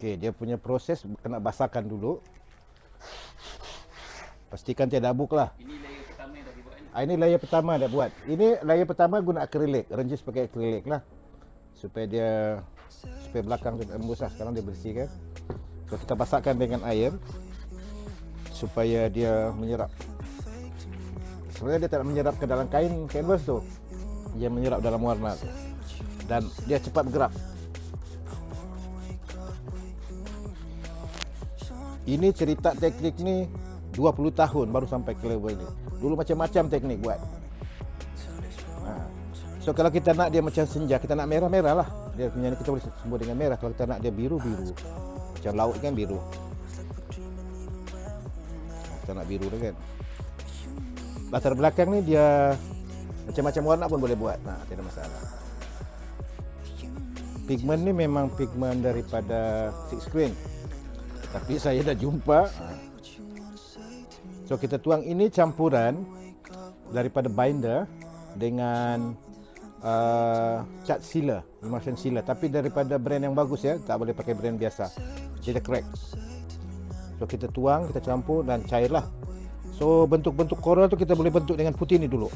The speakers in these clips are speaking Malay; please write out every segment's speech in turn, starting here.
Okey, dia punya proses kena basahkan dulu. Pastikan tiada abuk lah. Ini layer pertama yang dah dibuat ni. Ini layer pertama dah buat. Ini layer pertama guna akrilik. Renjis pakai akrilik lah. Supaya belakang tu embus lah. Sekarang dia bersihkan. So kita basahkan dengan air supaya dia menyerap. Sebenarnya dia tak menyerap ke dalam kain canvas tu. Dia menyerap dalam warna tu. Dan dia cepat bergerak. Ini cerita teknik ni 20 tahun baru sampai ke level ni. Dulu macam-macam teknik buat. So kalau kita nak dia macam senja, kita nak merah-merah lah. Dia punya ni kita boleh sembur dengan merah. Kalau kita nak dia biru-biru, macam laut kan biru. Kita nak biru dah kan. Latar belakang ni dia macam-macam warna pun boleh buat. Tidak ada masalah. Pigment ni memang pigment daripada Six Screen. Tapi saya dah jumpa. So kita tuang, ini campuran daripada binder dengan cat sealer, emulsion sealer. Tapi daripada brand yang bagus ya, tak boleh pakai brand biasa. Dia crack. So kita tuang, kita campur dan cairlah. So bentuk-bentuk coral tu kita boleh bentuk dengan putih ni dulu.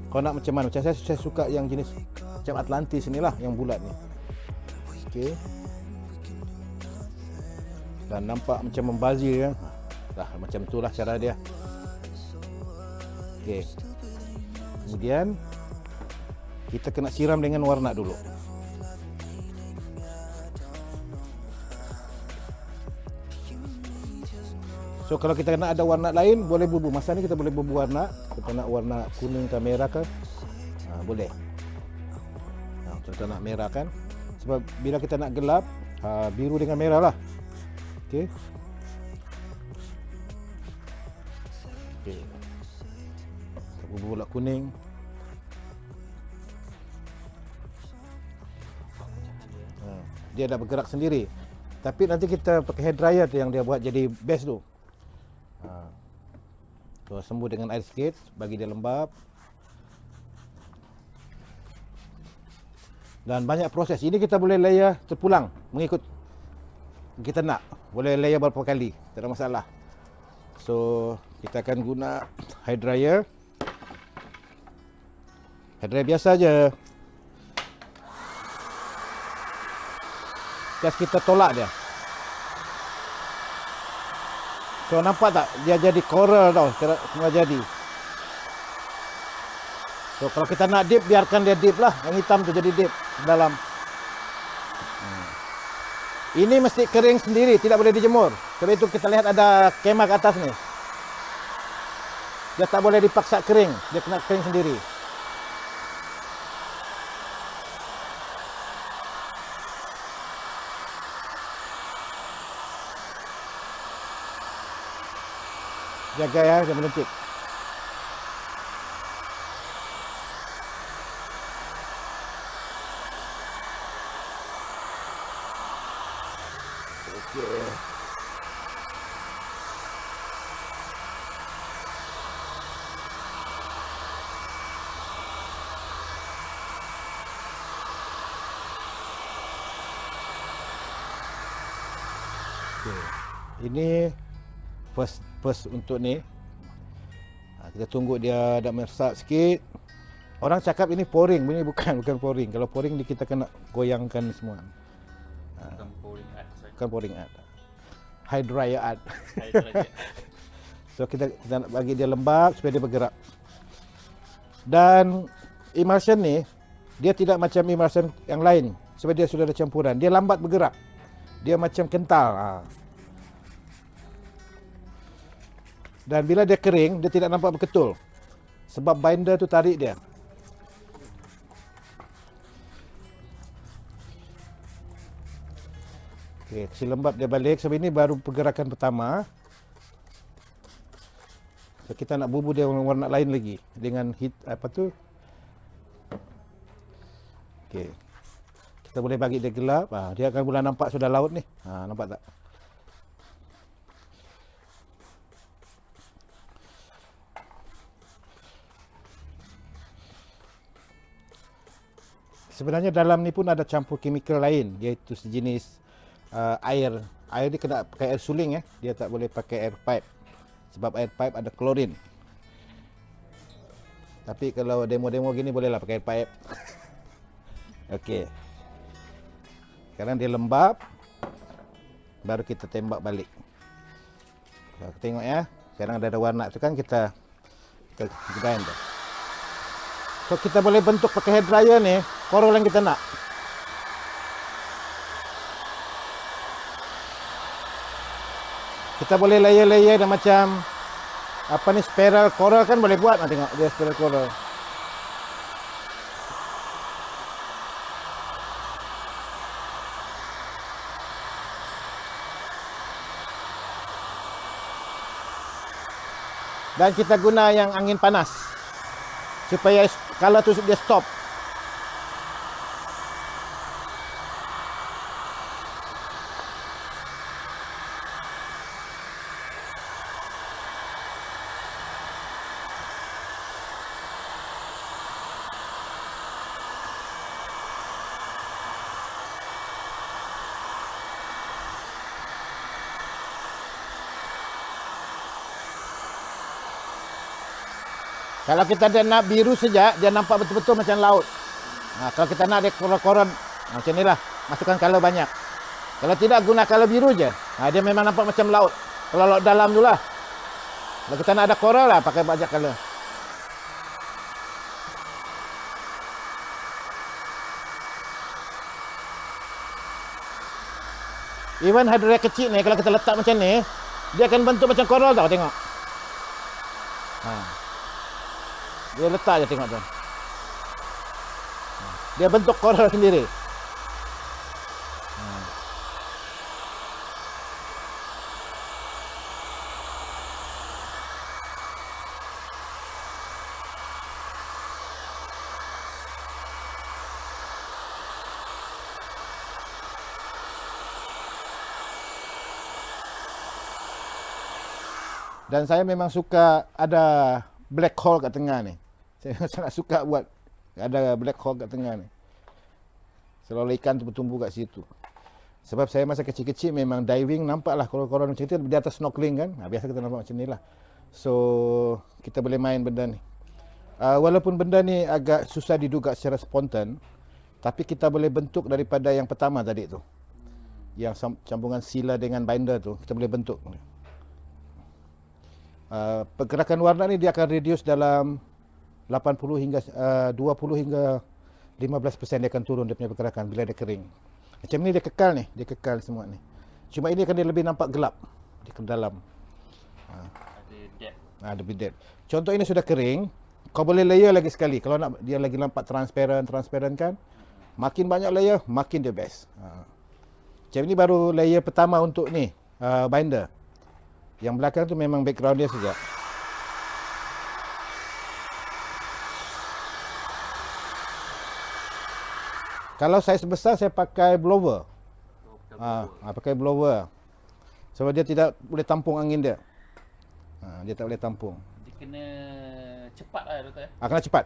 Kau nak macam mana? Macam saya suka yang jenis macam Atlantis ni lah, yang bulat ni. Okey. Dan nampak macam membazir ya. Dah macam itulah cara dia. Okey. Kemudian kita kena siram dengan warna dulu. So kalau kita nak ada warna lain boleh bubuh. Masa ni kita boleh bubuh warna. Kita nak warna kuning ke merah ke? Boleh. Kita nak merah kan? Sebab bila kita nak gelap, biru dengan merah lah. Okey. Okey. Bubuh pula kuning. Dia dah bergerak sendiri. Tapi nanti kita pakai hair dryer tu yang dia buat jadi best tu. So, sembur dengan air sikit, bagi dia lembap. Dan banyak proses. Ini kita boleh layer terpulang mengikut kita nak. Boleh layer berapa kali, tak ada masalah. So, kita akan guna hair dryer. Hair dryer biasa je. Just kita tolak dia. So nampak tak? Dia jadi coral tau. Tengah jadi. So kalau kita nak dip, biarkan dia dip lah. Yang hitam tu jadi dip dalam. Ini mesti kering sendiri. Tidak boleh dijemur. Sebab itu kita lihat ada kemah ke atas ni. Dia tak boleh dipaksa kering. Dia kena kering sendiri. Jaga ya, jangan melentik. Okey. Ini first untuk ni. Kita tunggu dia dah meresap sikit. Orang cakap ini pouring, ini bukan pouring. Kalau pouring ni kita kena goyangkan semua. Bukan pouring art. Bukan pouring art. Hair dryer art. So kita nak bagi dia lembab supaya dia bergerak. Dan emulsion ni dia tidak macam emulsion yang lain sebab dia sudah ada campuran. Dia lambat bergerak. Dia macam kental. Dan bila dia kering, dia tidak nampak berketul. Sebab binder tu tarik dia. Okey, kasi lembab dia balik. Sebab ini baru pergerakan pertama. So, kita nak bubuh dia warna lain lagi. Dengan apa tu? Okey. Kita boleh bagi dia gelap. Dia akan mula nampak sudah laut ni. Nampak tak? Sebenarnya dalam ni pun ada campur chemical lain, iaitu sejenis air. Air dia kena pakai air suling dia tak boleh pakai air pipe. Sebab air pipe ada klorin. Tapi kalau demo-demo gini bolehlah pakai air pipe. Okey. Sekarang dia lembab, baru kita tembak balik. Tengok ya. Sekarang ada warna tu kan kita grind dah. So kita boleh bentuk pakai hair dryer ni korol yang kita nak. Kita boleh layer-layer dan macam apa ni, spiral coral kan boleh buat. Tengok dia spiral coral. Dan kita guna yang angin panas supaya color tu dia stop. Kalau kita nak biru saja, dia nampak betul-betul macam laut. Kalau kita nak dia koron-koron, macam inilah. Masukkan color banyak. Kalau tidak, guna color biru je. Dia memang nampak macam laut. Kalau laut dalam tu lah. Kalau kita nak ada coral lah, pakai banyak color. Even hydra kecil ni, kalau kita letak macam ni, dia akan bentuk macam coral tau, tengok. Dia letak je, tengok tu. Dia bentuk coral sendiri. Dan saya memang suka ada black hole kat tengah ni. Saya sangat suka buat ada black hole kat tengah ni. Selalu ikan tu bertumbuh kat situ. Sebab saya masa kecil-kecil memang diving, nampaklah koral-koral macam itu di atas snorkeling kan. Biasa kita nampak macam ni lah. So kita boleh main benda ni. Walaupun benda ni agak susah diduga secara spontan, tapi kita boleh bentuk daripada yang pertama tadi tu. Yang campungan sila dengan binder tu, kita boleh bentuk. Pergerakan warna ni dia akan reduce dalam 80 hingga 20 hingga 15% dia akan turun dia punya pergerakan bila dia kering. Macam ni dia kekal semua ni. Cuma ini akan dia lebih nampak gelap di dalam. Ada depth. Contoh ini sudah kering, kau boleh layer lagi sekali. Kalau nak dia lagi nampak transparent kan, makin banyak layer makin dia best. Macam ni baru layer pertama untuk ni binder. Yang belakang tu memang background dia saja. Kalau saiz besar saya pakai blower. Pakai blower. Sebab dia tidak boleh tampung angin dia. Dia tak boleh tampung. Dia kena cepat lah doktor. Kena cepat.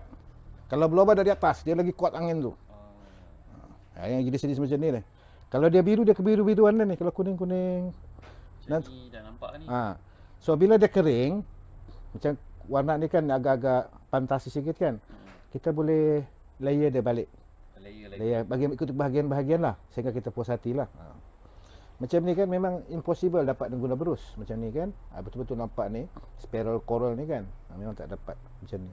Kalau blower dari atas, dia lagi kuat angin tu. Yang jenis-jenis macam ni lah. Kalau dia biru, dia kebiru-biruan ni. Kalau kuning-kuning. Ni dah nampak ni. So bila dia kering, macam warna ni kan agak-agak fantasi sikit kan. Kita boleh layer dia balik. Layer bagi ikut bahagian-bahagian lah sehingga kita puas hati lah. Macam ni kan memang impossible dapat guna berus macam ni kan. Betul-betul nampak ni spiral coral ni kan. Memang tak dapat macam ni.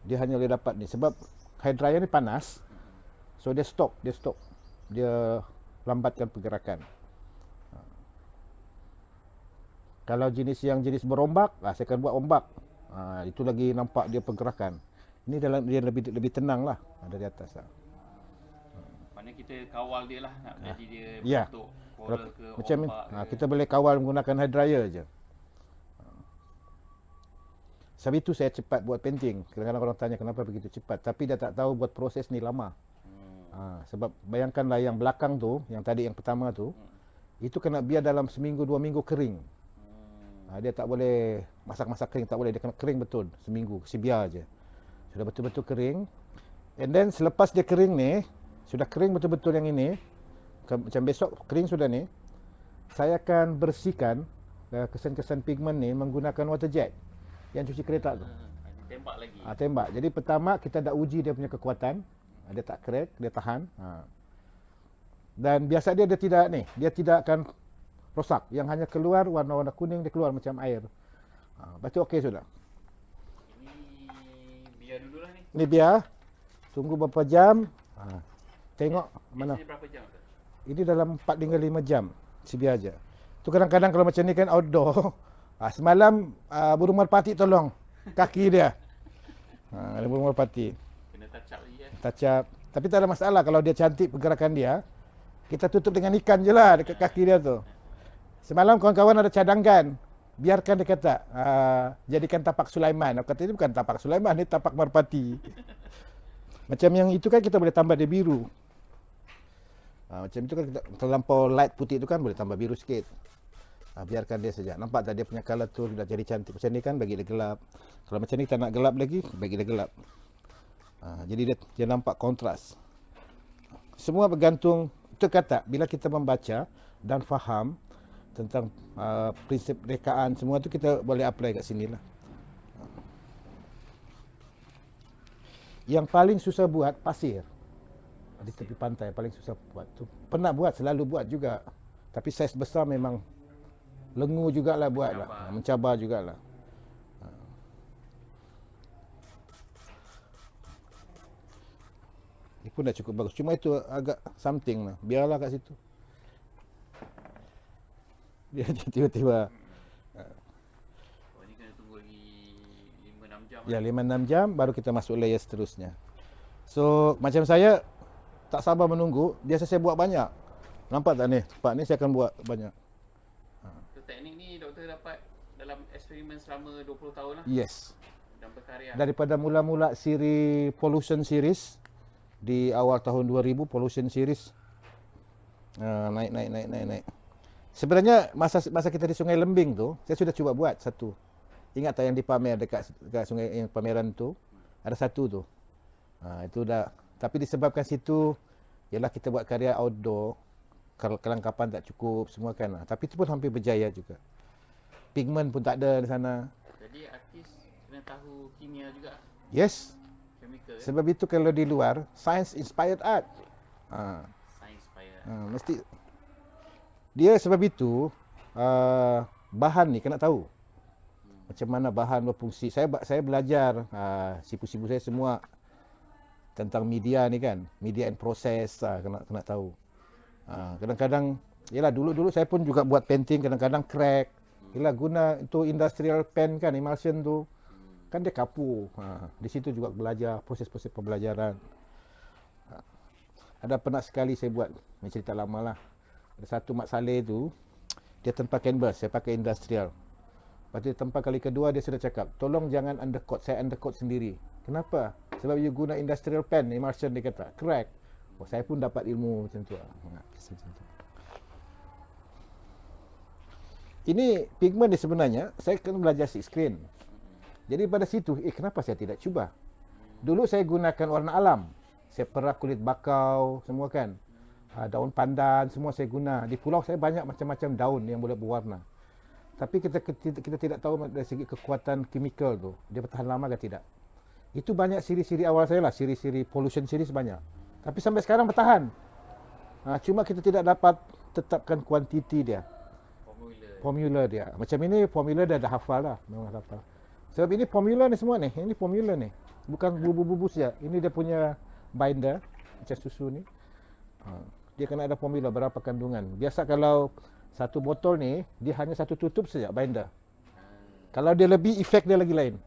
Dia hanya boleh dapat ni sebab hair dryer ni panas. So dia stop. Dia lambatkan pergerakan. Kalau jenis berombak, saya akan buat ombak. Itu lagi nampak dia pergerakan. Ini dia lebih tenang lah dari atas lah. Maknanya kita kawal dia lah nak jadi dia bentuk coral ke macam ombak ke. Kita boleh kawal menggunakan hair dryer je. Sebab itu saya cepat buat painting. Kadang-kadang orang tanya kenapa begitu cepat, tapi dia tak tahu buat proses ni lama. Sebab bayangkanlah yang belakang tu, yang tadi yang pertama tu, itu kena biar dalam seminggu 2 minggu kering. Dia tak boleh masak-masak kering, tak boleh. Dia kena kering betul seminggu, kasi biar je. Sudah betul-betul kering. And then selepas dia kering ni, sudah kering betul-betul yang ini, macam besok kering sudah ni, saya akan bersihkan kesan-kesan pigment ni menggunakan water jet yang cuci kereta tu. Tembak lagi. Tembak. Jadi pertama kita dah uji dia punya kekuatan. Dia tak crack, dia tahan. Dan biasa dia tidak akan rosak. Yang hanya keluar warna-warna kuning, dia keluar macam air. Lepas tu okey sudah. Ini biar dululah ni. Ni biar. Tunggu berapa jam. Tengok mana. Ini berapa jam tu? Ini dalam 4 hingga 5 jam. Sebiar aja. Tu kadang-kadang kalau macam ni kan outdoor. Semalam burung merpati tolong kaki dia. Ada burung merpati. Kena touch up lagi kan? Touch up. Tapi tak ada masalah kalau dia cantik pergerakan dia. Kita tutup dengan ikan je lah dekat kaki dia tu. Semalam kawan-kawan ada cadangkan. Biarkan dia kata, jadikan tapak Sulaiman. Aku kata ini bukan tapak Sulaiman, ini tapak merpati. Macam yang itu kan kita boleh tambah dia biru. Macam itu kan kita, terlampau light putih itu kan boleh tambah biru sikit. Biarkan dia saja. Nampak tak dia punya color tu dah jadi cantik. Macam ni kan bagi dia gelap. Kalau macam ni kita nak gelap lagi, bagi dia gelap. Jadi dia nampak kontras. Semua bergantung, itu kata, bila kita membaca dan faham tentang prinsip rekaan semua tu kita boleh apply kat sini lah. Yang paling susah buat pasir. Di tepi pantai paling susah buat tu. Pernah buat, selalu buat juga. Tapi saiz besar memang lengu jugalah buat lah. Mencabar jugalah. Ini pun dah cukup bagus. Cuma itu agak something lah. Biarlah kat situ. Dia tiba-tiba. Ni kena tunggu lagi 5-6 jam. Ya, 5-6 jam baru kita masuk layer seterusnya. So, macam saya tak sabar menunggu. Biasa saya buat banyak. Nampak tak ni? Tempat ni saya akan buat banyak. So, teknik ni doktor dapat dalam eksperimen selama 20 tahun lah. Yes. Dan berkarya. Daripada mula-mula siri Pollution Series di awal tahun 2000, Pollution Series naik. Sebenarnya masa kita di Sungai Lembing tu, saya sudah cuba buat satu. Ingat tak yang dipamer dekat sungai yang pameran tu? Ada satu tu. Itu dah. Tapi disebabkan situ, ialah kita buat karya outdoor, kelengkapan tak cukup semua kan. Tapi itu pun hampir berjaya juga. Pigment pun tak ada di sana. Jadi artis kena tahu kimia juga. Yes. Chemical. Sebab itu kalau di luar, science inspired art. Science inspired. Mesti. Dia sebab itu, bahan ni kena tahu. Macam mana bahan berfungsi. Saya belajar sipu-sipu saya semua tentang media ni kan. Media and process, kena tahu. Kadang-kadang, yalah dulu saya pun juga buat painting, kadang-kadang crack. Yalah guna itu industrial pen kan, emulsion tu. Kan dia kapu. Di situ juga belajar, proses-proses pembelajaran. Ada pernah sekali saya buat, ni cerita lama lah. Ada satu Mak Saleh tu, dia tempah canvas, saya pakai industrial. Lepas tu tempah kali kedua dia sudah cakap, tolong jangan undercoat, saya undercoat sendiri. Kenapa? Sebab you guna industrial pen, emulsion dia kata, crack. Saya pun dapat ilmu macam tu. Ini pigment ni sebenarnya, saya kena belajar silk screen. Jadi pada situ, kenapa saya tidak cuba? Dulu saya gunakan warna alam. Saya perak kulit bakau, semua kan. Daun pandan, semua saya guna. Di pulau saya banyak macam-macam daun yang boleh berwarna. Tapi kita tidak tahu dari segi kekuatan kimikal tu. Dia bertahan lama ke tidak. Itu banyak siri-siri awal saya lah. Siri-siri pollution series banyak. Tapi sampai sekarang bertahan. Cuma kita tidak dapat tetapkan kuantiti dia. Formula dia. Macam ini formula dah hafal lah. Memang hafal. Sebab ini formula ni semua ni. Ini formula ni. Bukan bubu-bubu saja. Ini dia punya binder. Macam susu ni. Dia kena ada formula berapa kandungan. Biasa kalau satu botol ni, dia hanya satu tutup saja binder. Kalau dia lebih, efek dia lagi lain.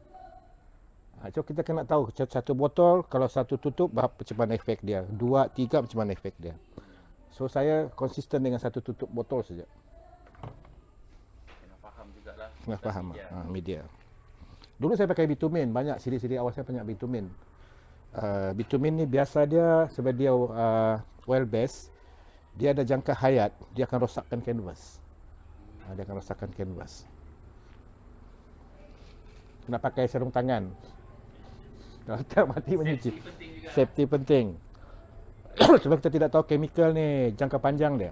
So kita kena tahu satu botol, kalau satu tutup, macam mana efek dia. 2, 3, macam mana efek dia. So saya konsisten dengan satu tutup botol saja. Kena faham jugalah. Kena faham media. Dulu saya pakai bitumen, banyak siri-siri awal saya banyak bitumen. Bitumen ni biasa dia sebab dia oil base, dia ada jangka hayat, dia akan rosakkan kanvas. Dia akan rosakkan kanvas. Kena pakai sarung tangan. Kalau tak mati menyuci. Safety penting juga. Safety penting. Sebab kita tidak tahu chemical ni jangka panjang dia.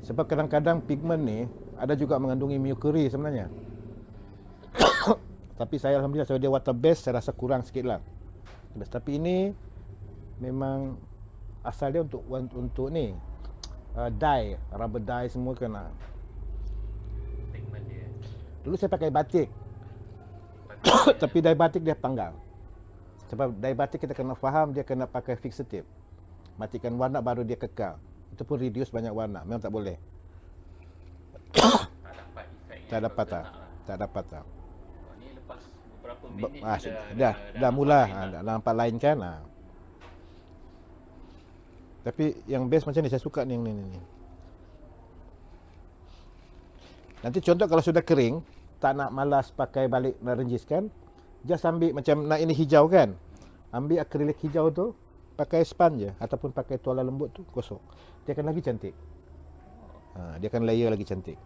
Sebab kadang-kadang pigment ni ada juga mengandungi mercury sebenarnya. Tapi saya alhamdulillah sebab dia water based, saya rasa kurang sikit lah. Tapi ini memang asal dia untuk ni dye, rubber dye semua kena. Pigment dia. Dulu saya pakai batik. Tapi dye batik dia panggang. Sebab dye batik kita kena faham dia kena pakai fixative. Matikan warna baru dia kekal. Itu pun reduce banyak warna. Memang tak boleh. Tak dapat efek. Tak dapat tak? Tak dapat tak? Ni lepas beberapa minit dah mula dah nampak lain kan. Tapi yang best macam ni, saya suka ni yang ni. Nanti contoh kalau sudah kering, tak nak malas pakai balik renjis kan, just ambil macam nak ini hijau kan, ambil akrilik hijau tu, pakai sponge je ataupun pakai tuala lembut tu, gosok. Dia akan lagi cantik. Dia akan layer lagi cantik.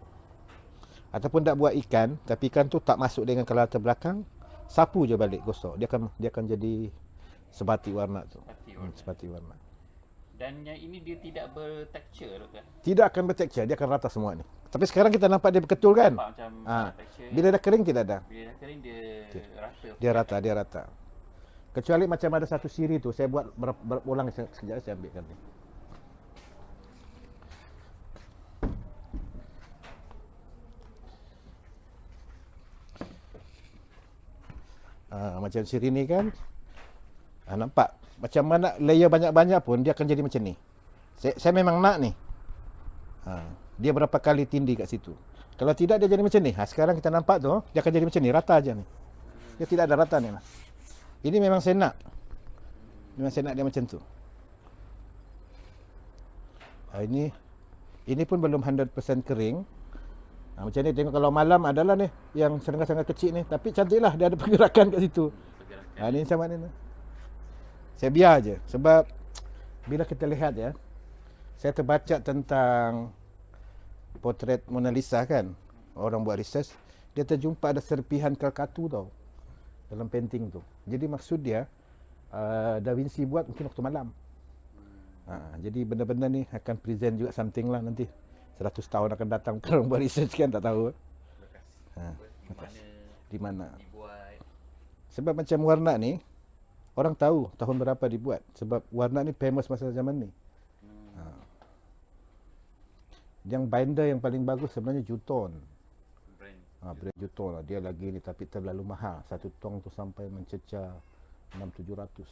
Ataupun tak buat ikan, tapi ikan tu tak masuk dengan ke latar belakang, sapu je balik, gosok. Dia akan jadi sebati warna tu. Sebati warna. Dan yang ini dia tidak bertekstur kan? Tidak akan bertekstur, dia akan rata semua ni. Tapi sekarang kita nampak dia berketul kan? Nampak macam tekstur. Bila dah kering tidak ada. Bila dah kering dia rata. Dia rata. Kecuali macam ada satu siri tu, saya buat berulang sekejap, saya ambilkan ni. Macam siri ni kan, nampak macam mana layer banyak-banyak pun dia akan jadi macam ni. Saya memang nak ni. Dia berapa kali tindih kat situ. Kalau tidak dia jadi macam ni. Sekarang kita nampak tu dia akan jadi macam ni, rata aja ni. Dia tidak ada rata ni lah. Ini memang saya nak. Memang saya nak dia macam tu. Ini pun belum 100% kering. Macam ni tengok kalau malam adalah ni yang sangat-sangat kecil ni, tapi cantiklah dia ada pergerakan kat situ. Ni sama ni. Saya biar je sebab bila kita lihat ya, saya terbaca tentang potret Mona Lisa kan. Orang buat research, dia terjumpa ada serpihan kalkatu tau dalam painting tu. Jadi maksud dia Da Vinci buat mungkin waktu malam. Jadi benda-benda ni akan present juga something lah nanti. 100 tahun akan datang orang buat research kan, tak tahu. Di mana dibuat. Sebab macam warna ni orang tahu tahun berapa dibuat sebab warna ni famous masa zaman ni. Yang binder yang paling bagus sebenarnya Juton. Brand Juton lah. Dia lagi ni tapi terlalu mahal. Satu tong tu sampai mencecah 600-700.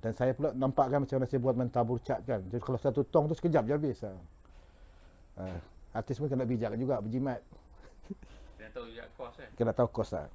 Dan saya pula nampak kan macam mana saya buat mentabur cat kan. Jadi kalau satu tong tu sekejap je habis. Artis pun kena bijak juga, berjimat. Kena tahu juga kos kan. Kena tahu kos lah.